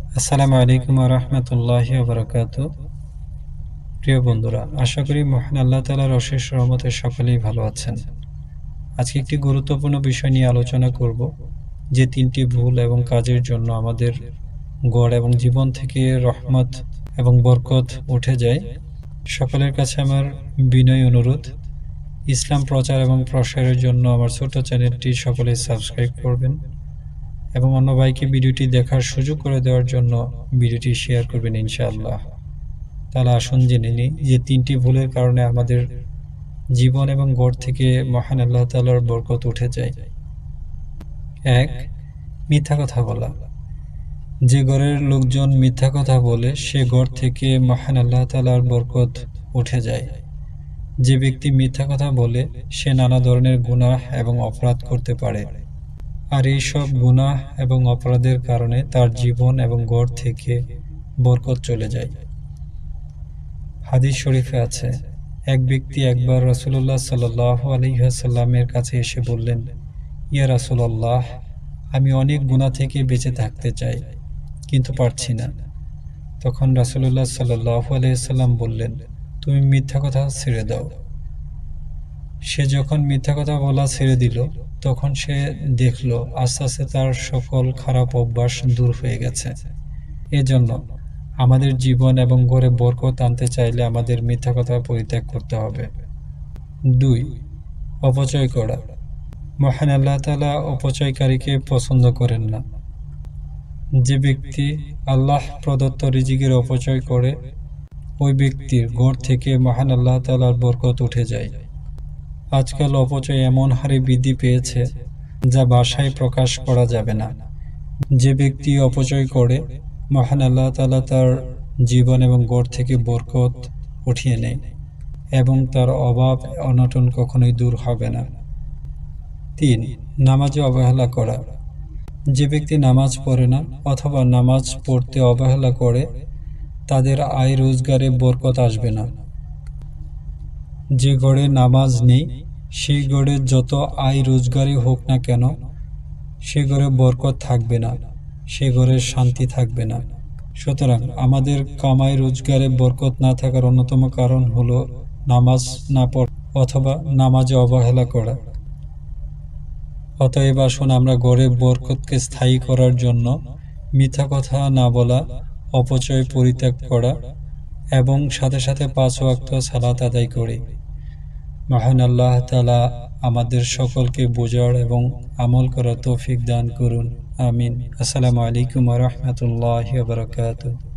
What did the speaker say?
আসসালামু আলাইকুম ওয়া রাহমাতুল্লাহি ওয়া বারাকাতুহু। প্রিয় বন্ধুরা, আশা করি মহান আল্লাহ তাআলার অশেষ রহমতে সকলেই ভালো আছেন। আজকে একটি গুরুত্বপূর্ণ বিষয় নিয়ে আলোচনা করব, যে তিনটি ভুল এবং কাজের জন্য আমাদের গড় এবং জীবন থেকে রহমত এবং বরকত উঠে যায়। সকলের কাছে আমার বিনয় অনুরোধ, ইসলাম প্রচার এবং প্রসারের জন্য আমার ছোট চ্যানেলটি সকলে সাবস্ক্রাইব করবেন এবং অন্য ভাইকে ভিডিওটি দেখার সুযোগ করে দেওয়ার জন্য ভিডিওটি শেয়ার করবেন ইনশাআল্লাহ। তাহলে আসুন জেনে নিই যে তিনটি ভুলের কারণে আমাদের জীবন এবং গড় থেকে মহান আল্লাহ তাআলার বরকত উঠে যায়। ১. মিথ্যা কথা বলা। যে ঘরের লোকজন মিথ্যা কথা বলে সে ঘর থেকে মহান আল্লাহ তাআলার বরকত উঠে যায়। যে ব্যক্তি মিথ্যা কথা বলে সে নানা ধরনের গুনাহ এবং অপরাধ করতে পারে, আর এই সব গুনাহ এবং অপরাধের কারণে তার জীবন এবং গড় থেকে বরকত চলে যায়। হাদিস শরীফে আছে, এক ব্যক্তি একবার রাসূলুল্লাহ সাল্লাল্লাহু আলাইহি ওয়াসাল্লামের কাছে এসে বললেন, ইয়া রাসূলুল্লাহ, আমি অনেক গুনাহ থেকে বেঁচে থাকতে চাই, কিন্তু পারছি না। তখন রাসূলুল্লাহ সাল্লাল্লাহু আলাইহি ওয়াসাল্লাম বললেন, তুমি মিথ্যা কথা ছেড়ে দাও। সে যখন মিথ্যা কথা বলা ছেড়ে দিল, তখন সে দেখল আস্তে আস্তে তার সকল খারাপ অভ্যাস দূর হয়ে গেছে। এজন্য আমাদের জীবন এবং গড়ে বরকত আনতে চাইলে আমাদের মিথ্যা কথা পরিত্যাগ করতে হবে। ২. অপচয় করা। মহান আল্লাহ তাআলা অপচয়কারীকে পছন্দ করেন না। যে ব্যক্তি আল্লাহ প্রদত্ত রিজিকের অপচয় করে, ওই ব্যক্তির ঘর থেকে মহান আল্লাহ তাআলার বরকত উঠে যায়। আজকাল অপচয় এমন হারে বৃদ্ধি পেয়েছে যা ভাষায় প্রকাশ করা যাবে না। যে ব্যক্তি অপচয় করে, মহান আল্লাহ তাআলা তার জীবন এবং গড় থেকে বরকত উঠিয়ে নেয় এবং তার অভাব অনটন কখনোই দূর হবে না। ৩. নামাজে অবহেলা করা। যে ব্যক্তি নামাজ পড়ে না অথবা নামাজ পড়তে অবহেলা করে, তাদের আয় রোজগারে বরকত আসবে না। যে ঘরে নামাজ নেই, সেই ঘরে যত আয় রোজগারই হোক না কেন, সে ঘরে বরকত থাকবে না, সে ঘরে শান্তি থাকবে না। সুতরাং আমাদের কামাই রোজগারে বরকত না থাকার অন্যতম কারণ হলো নামাজ না পড়া অথবা নামাজে অবহেলা করা। অতএব আসুন আমরা ঘরে বরকতকে স্থায়ী করার জন্য মিথ্যা কথা না বলা, অপচয় পরিত্যাগ করা এবং সাথে সাথে ৫ ওয়াক্ত সালাত আদায় করি। মহান আল্লাহ তাআলা আমাদের সকলকে বোঝার এবং আমল করার তৌফিক দান করুন। আমিন। আসসালামু আলাইকুম ওয়া রাহমাতুল্লাহি ওয়া বারাকাতুহু।